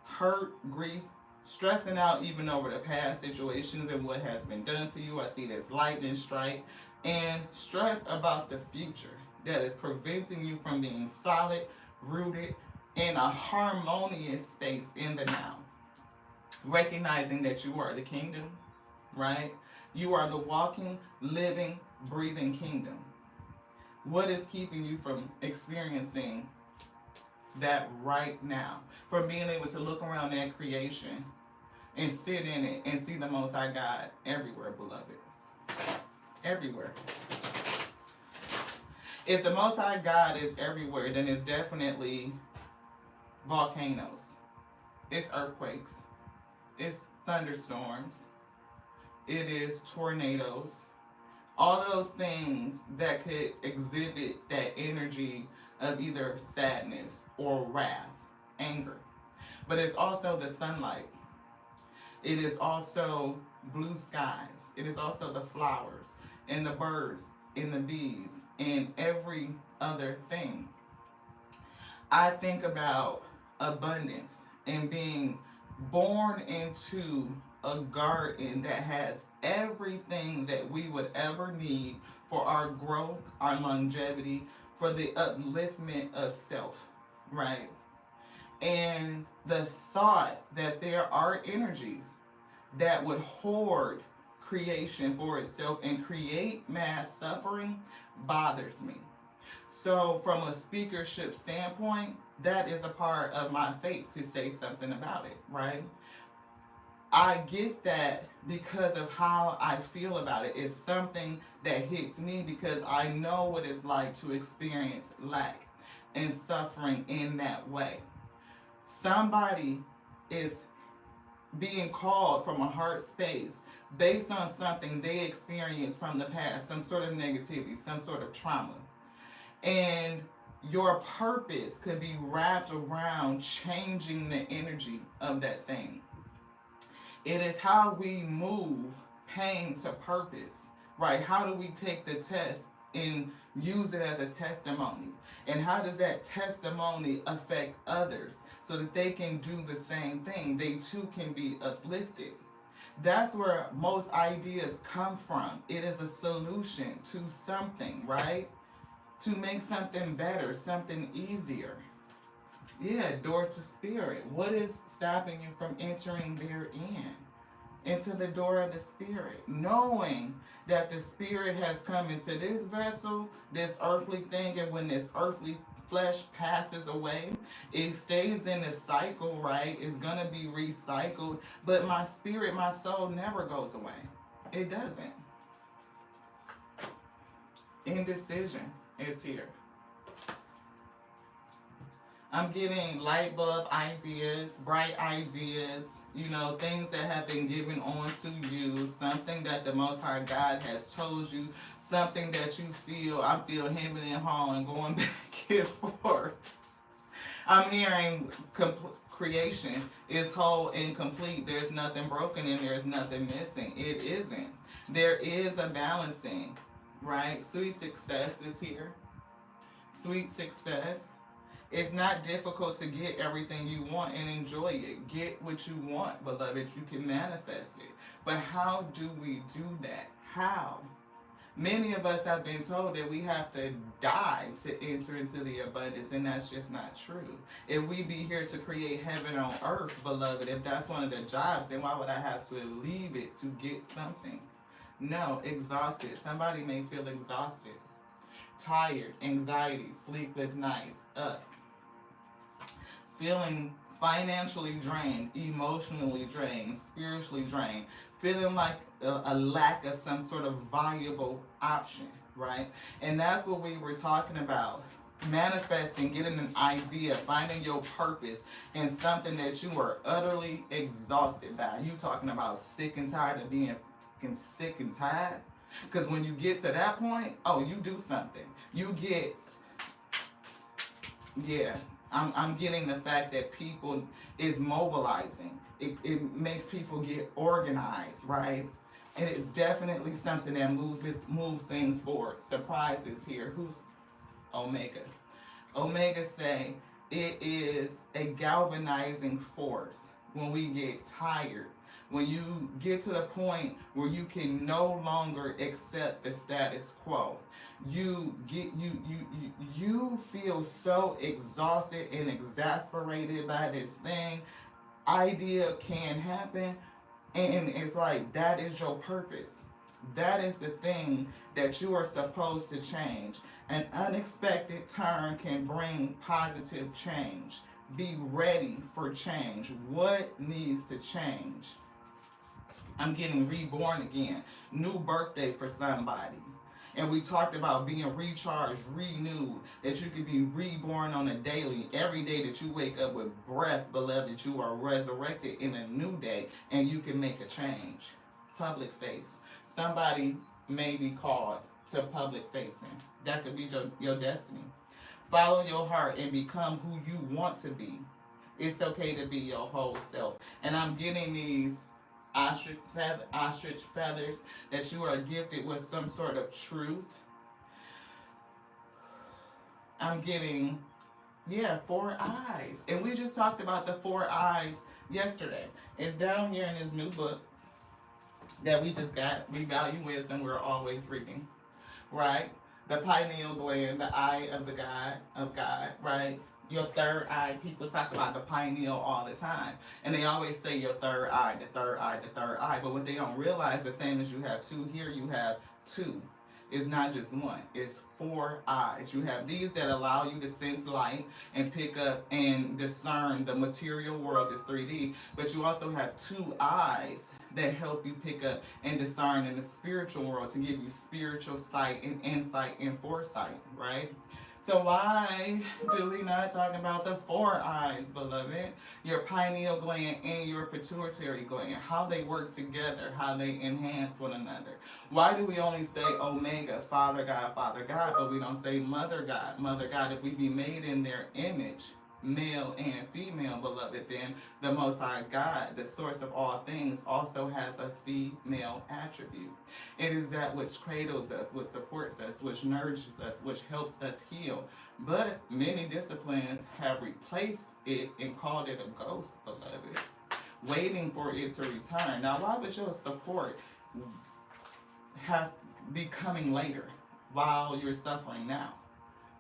Hurt, grief, stressing out even over the past situations and what has been done to you. I see this lightning strike. And stress about the future that is preventing you from being solid, rooted in a harmonious space in the now. Recognizing that you are the kingdom, right? You are the walking, living, breathing kingdom. What is keeping you from experiencing that right now? From being able to look around that creation and sit in it and see the Most High God everywhere, beloved. Everywhere. If the Most High God is everywhere, then it's definitely volcanoes. It's earthquakes. It's thunderstorms. It is tornadoes. All of those things that could exhibit that energy of either sadness or wrath, anger. But it's also the sunlight. It is also blue skies. It is also the flowers and the birds and the bees and every other thing. I think about abundance and being born into a garden that has everything that we would ever need for our growth, our longevity, for the upliftment of self, right? And the thought that there are energies that would hoard creation for itself and create mass suffering bothers me. So from a speakership standpoint, that is a part of my fate to say something about it, right? I get that because of how I feel about it. It's something that hits me because I know what it's like to experience lack and suffering in that way. Somebody is being called from a heart space based on something they experienced from the past, some sort of negativity, some sort of trauma. And your purpose could be wrapped around changing the energy of that thing. It is how we move pain to purpose, right? How do we take the test and use it as a testimony? And how does that testimony affect others so that they can do the same thing? They too can be uplifted. That's where most ideas come from. It is a solution to something, right? To make something better, something easier. Yeah, door to spirit. What is stopping you from entering therein? Into the door of the spirit, knowing that the spirit has come into this vessel, this earthly thing, and when this earthly flesh passes away, it stays in the cycle, right? It's gonna be recycled, but my spirit, my soul never goes away. It doesn't. Indecision is here. I'm getting light bulb ideas, bright ideas, things that have been given on to you, something that the Most High God has told you, something that you feel, I feel hemming and hawing, going back and forth. I'm hearing creation is whole and complete. There's nothing broken and there's nothing missing. It isn't. There is a balancing, right? Sweet success is here. Sweet success. It's not difficult to get everything you want and enjoy it. Get what you want, beloved. You can manifest it. But how do we do that? How? Many of us have been told that we have to die to enter into the abundance, and that's just not true. If we be here to create heaven on earth, beloved, if that's one of the jobs, then why would I have to leave it to get something? No, exhausted. Somebody may feel exhausted, tired, anxiety, sleepless nights, up, feeling financially drained, emotionally drained, spiritually drained, feeling like a lack of some sort of viable option, right? And that's what we were talking about. Manifesting, getting an idea, finding your purpose in something that you are utterly exhausted by. You talking about sick and tired of being fucking sick and tired? Because when you get to that point, you do something. You get, yeah. I'm getting the fact that people is mobilizing. It makes people get organized, right? And it's definitely something that moves things forward. Surprises here. Who's Omega? Omega say it is a galvanizing force when we get tired. When you get to the point where you can no longer accept the status quo, you feel so exhausted and exasperated by this thing. Idea can happen, and it's like that is your purpose. That is the thing that you are supposed to change. An unexpected turn can bring positive change. Be ready for change. What needs to change? I'm getting reborn again. New birthday for somebody. And we talked about being recharged, renewed, that you could be reborn on a daily. Every day that you wake up with breath, beloved, that you are resurrected in a new day and you can make a change. Public face. Somebody may be called to public facing. That could be your destiny. Follow your heart and become who you want to be. It's okay to be your whole self. And I'm getting these ostrich feathers, that you are gifted with some sort of truth. I'm getting, 4 eyes. And we just talked about the 4 eyes yesterday. It's down here in this new book that we just got. We value wisdom. We're always reading, right? The pineal gland, the eye of God, right? Your third eye. People talk about the pineal all the time. And they always say your third eye, the third eye, the third eye. But what they don't realize, the same as you have 2 here, you have 2. It's not just 1. It's 4 eyes. You have these that allow you to sense light and pick up and discern the material world is 3D. But you also have 2 eyes that help you pick up and discern in the spiritual world to give you spiritual sight and insight and foresight, right? So why do we not talk about the 4 eyes, beloved? Your pineal gland and your pituitary gland, how they work together, how they enhance one another. Why do we only say Omega, Father God, but we don't say Mother God, if we be made in their image? male and female, beloved, then the Most High God, the source of all things, also has a female attribute. It is that which cradles us, which supports us, which nourishes us, which helps us heal. But many disciplines have replaced it and called it a ghost, beloved, waiting for it to return. Now, why would your support have be coming later while you're suffering now?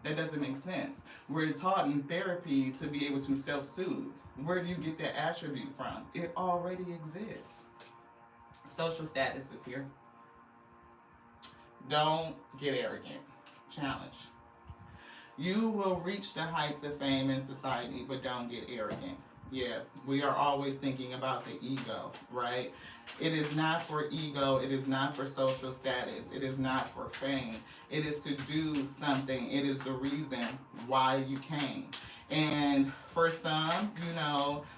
That doesn't make sense. We're taught in therapy to be able to self-soothe. Where do you get that attribute from? It already exists. Social status is here. Don't get arrogant. Challenge. You will reach the heights of fame in society, but don't get arrogant. Yeah, we are always thinking about the ego, right? It is not for ego. It is not for social status. It is not for fame. It is to do something. It is the reason why you came. And for some,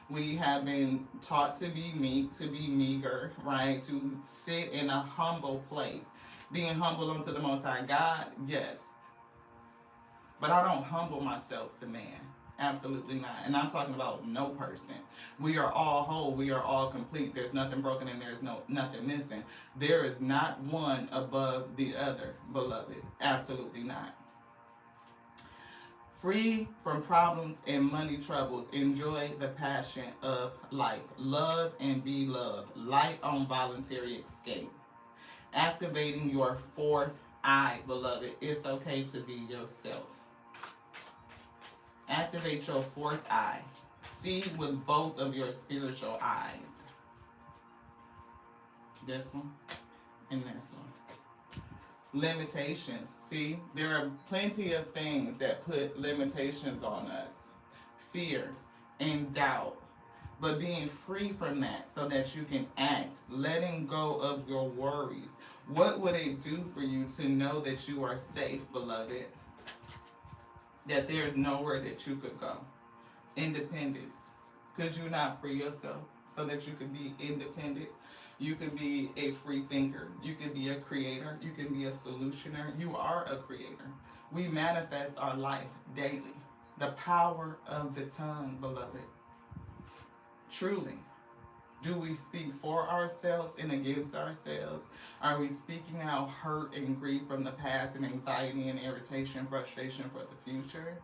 we have been taught to be meek, to be meager, right? To sit in a humble place. Being humble unto the Most High God, yes. But I don't humble myself to man. Absolutely not. And I'm talking about no person. We are all whole. We are all complete. There's nothing broken and there's nothing missing. There is not one above the other, beloved. Absolutely not. Free from problems and money troubles. Enjoy the passion of life. Love and be loved. Light on voluntary escape. Activating your fourth eye, beloved. It's okay to be yourself. Activate your fourth eye. See with both of your spiritual eyes. This one and this one. Limitations. See, there are plenty of things that put limitations on us. Fear and doubt. But being free from that so that you can act. Letting go of your worries. What would it do for you to know that you are safe, beloved? That there's nowhere that you could go. Independence. Could you not free yourself so that you could be independent? You could be a free thinker. You could be a creator. You can be a solutioner. You are a creator. We manifest our life daily. The power of the tongue, beloved. Truly. Do we speak for ourselves and against ourselves? Are we speaking out hurt and grief from the past and anxiety and irritation, frustration for the future?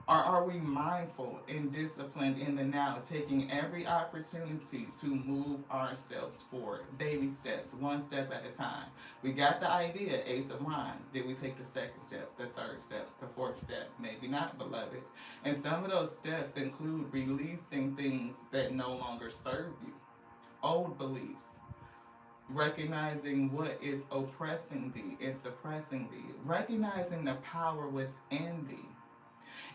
Or are we mindful and disciplined in the now, taking every opportunity to move ourselves forward? Baby steps, one step at a time. We got the idea, Ace of Wands. Did we take the second step, the third step, the fourth step? Maybe not, beloved. And some of those steps include releasing things that no longer serve you. Old beliefs, recognizing what is oppressing thee and suppressing thee, recognizing the power within thee.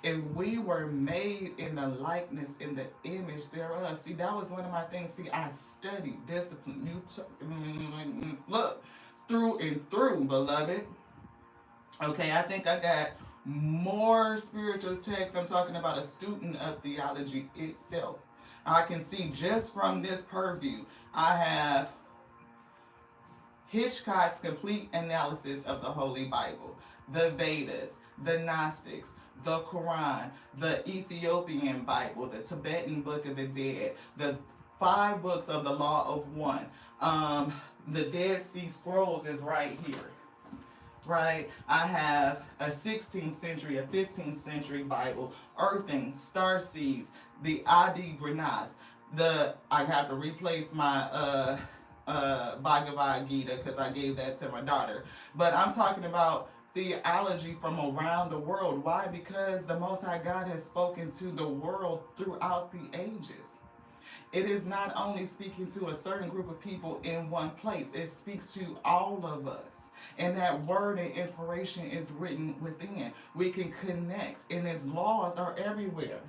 If we were made in the likeness, in the image thereof, see, that was one of my things. See, I studied discipline, look, through and through, beloved. Okay, I think I got more spiritual texts. I'm talking about a student of theology itself. I can see just from this purview, I have Hitchcock's complete analysis of the Holy Bible, the Vedas, the Gnostics, the Quran, the Ethiopian Bible, the Tibetan Book of the Dead, the 5 books of the Law of One. The Dead Sea Scrolls is right here. Right? I have a 16th century, a 15th century Bible, earthing, star seeds, the Adi Granath. I have to replace my Bhagavad Gita because I gave that to my daughter. But I'm talking about theology from around the world. Why? Because the Most High God has spoken to the world throughout the ages. It is not only speaking to a certain group of people in one place. It speaks to all of us. And that word and inspiration is written within. We can connect. And His laws are everywhere.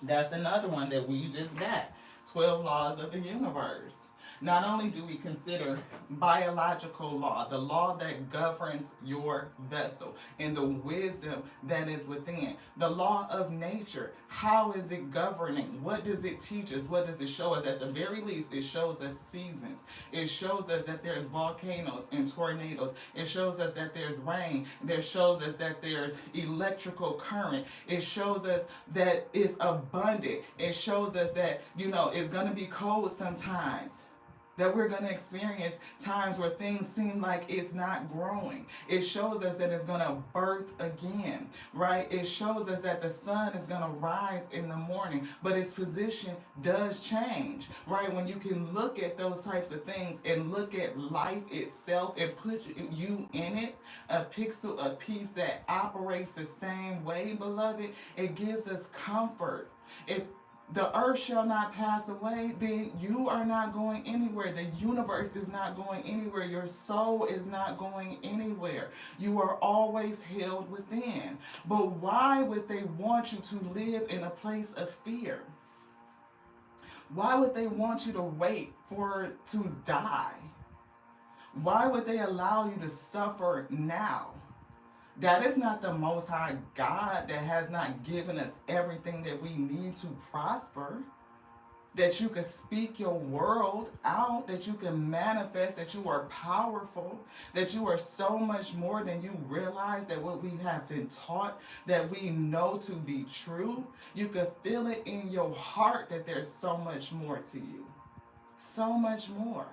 That's another one that we just got. 12 laws of the universe. Not only do we consider biological law, the law that governs your vessel, and the wisdom that is within, the law of nature, how is it governing? What does it teach us? What does it show us? At the very least, it shows us seasons. It shows us that there's volcanoes and tornadoes. It shows us that there's rain. It shows us that there's electrical current. It shows us that it's abundant. It shows us that, it's going to be cold sometimes. That we're going to experience times where things seem like it's not growing. It shows us that it's going to birth again, right? It shows us that the sun is going to rise in the morning, but its position does change, right? When you can look at those types of things and look at life itself and put you in it, a pixel, a piece that operates the same way, beloved, it gives us comfort. If the earth shall not pass away, then you are not going anywhere. The universe is not going anywhere. Your soul is not going anywhere. You are always held within. But why would they want you to live in a place of fear? Why would they want you to wait to die? Why would they allow you to suffer now? That is not the Most High God that has not given us everything that we need to prosper. That you can speak your world out, that you can manifest, that you are powerful, that you are so much more than you realize, that what we have been taught, that we know to be true. You can feel it in your heart that there's so much more to you. So much more.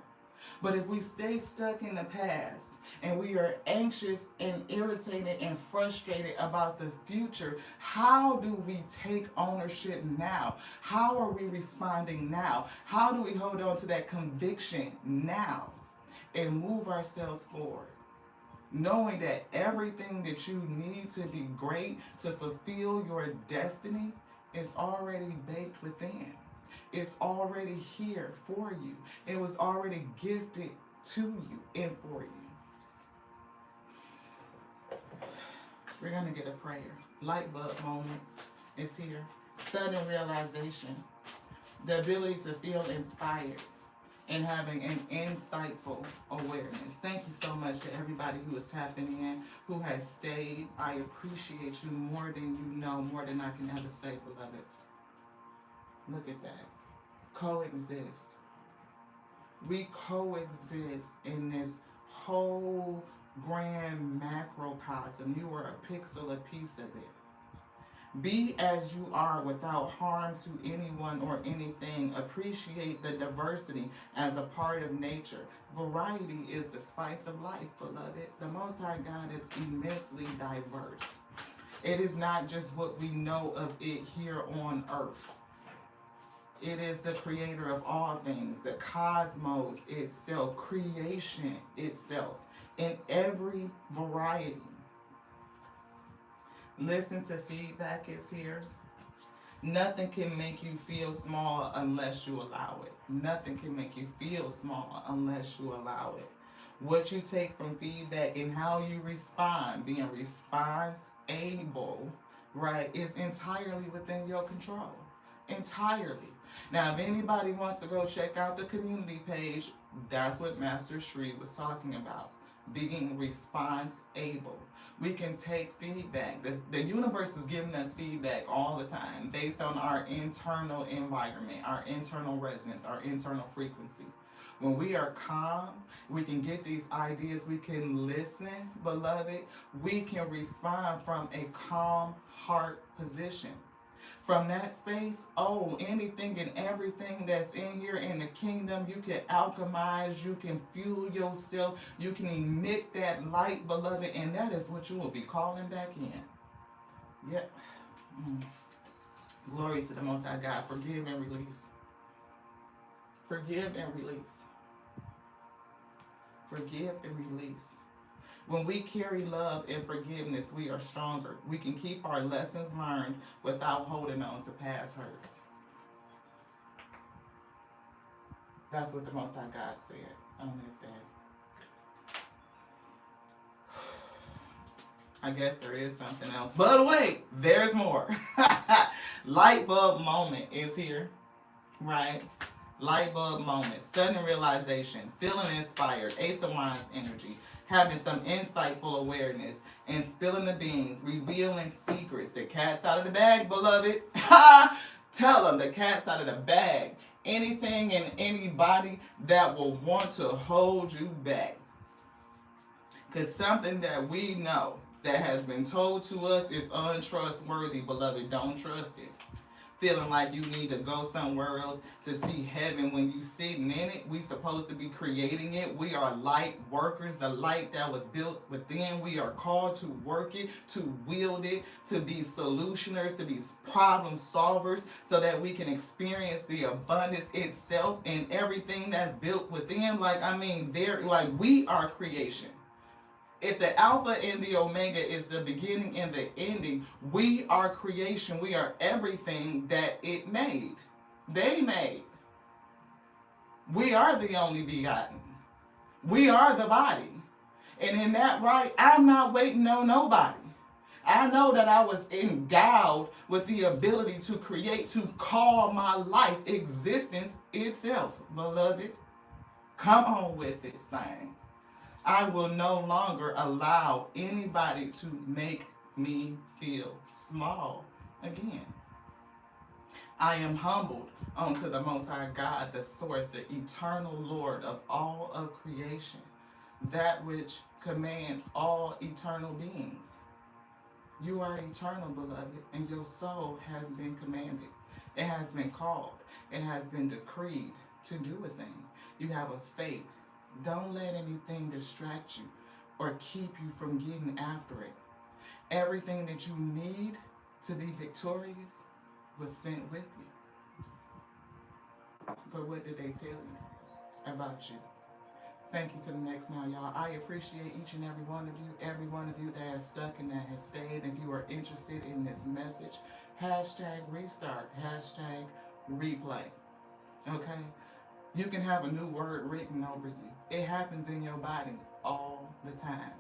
But if we stay stuck in the past and we are anxious and irritated and frustrated about the future, how do we take ownership now? How are we responding now? How do we hold on to that conviction now and move ourselves forward? Knowing that everything that you need to be great, to fulfill your destiny, is already baked within. It's already here for you. It was already gifted to you and for you. We're going to get a prayer. Light bulb moments is here. Sudden realization. The ability to feel inspired and having an insightful awareness. Thank you so much to everybody who is tapping in, who has stayed. I appreciate you more than you know, more than I can ever say, beloved. Look at that. Coexist. We coexist in this whole grand macrocosm. You are a pixel, a piece of it. Be as you are without harm to anyone or anything. Appreciate the diversity as a part of nature. Variety is the spice of life, beloved. The Most High God is immensely diverse. It is not just what we know of it here on earth. It is the creator of all things, the cosmos itself, creation itself, in every variety. Listen to feedback is here. Nothing can make you feel small unless you allow it. Nothing can make you feel small unless you allow it. What you take from feedback and how you respond, being response able, right, is entirely within your control. Entirely. Now, if anybody wants to go check out the community page, that's what Master Shree was talking about. Being response able. We can take feedback. The universe is giving us feedback all the time based on our internal environment, our internal resonance, our internal frequency. When we are calm, we can get these ideas, we can listen, beloved. We can respond from a calm heart position. From that space, anything and everything that's in here in the kingdom, you can alchemize, you can fuel yourself, you can emit that light, beloved, and that is what you will be calling back in. Yep. Glory to the Most High God. Forgive and release. Forgive and release. Forgive and release. When we carry love and forgiveness, we are stronger. We can keep our lessons learned without holding on to past hurts. That's what the Most High God said on this day. I guess there is something else. But wait, there's more. Light bulb moment is here, right? Light bulb moment, sudden realization, feeling inspired, Ace of Wands energy, having some insightful awareness, and spilling the beans, revealing secrets. The cat's out of the bag, beloved. Tell them the cat's out of the bag. Anything and anybody that will want to hold you back. Because something that we know that has been told to us is untrustworthy, beloved. Don't trust it. Feeling like you need to go somewhere else to see heaven when you sitting in it. We supposed to be creating it. We are light workers, the light that was built within. We are called to work it, to wield it, to be solutioners, to be problem solvers, so that we can experience the abundance itself and everything that's built within. We are creation. If the Alpha and the Omega is the beginning and the ending, we are creation. We are everything that it made. They made. We are the only begotten. We are the body. And in that right, I'm not waiting on nobody. I know that I was endowed with the ability to create, to call my life existence itself, beloved. Come on with this thing. I will no longer allow anybody to make me feel small again. I am humbled unto the Most High God, the source, the eternal Lord of all of creation, that which commands all eternal beings. You are eternal, beloved, and your soul has been commanded. It has been called. It has been decreed to do a thing. You have a fate. Don't let anything distract you or keep you from getting after it. Everything that you need to be victorious was sent with you. But what did they tell you about you? Thank you to the next now, y'all. I appreciate each and every one of you that has stuck and that has stayed. If you are interested in this message, #restart, #replay. Okay? You can have a new word written over you. It happens in your body all the time.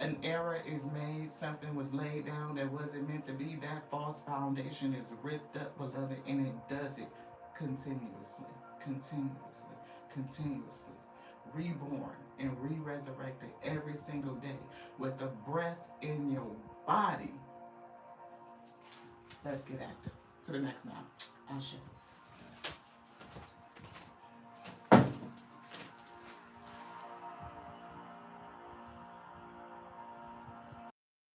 An error is made, something was laid down that wasn't meant to be. That false foundation is ripped up, beloved, and it does it continuously, reborn and re-resurrected every single day with the breath in your body. Let's get active. To the next now. Ashe.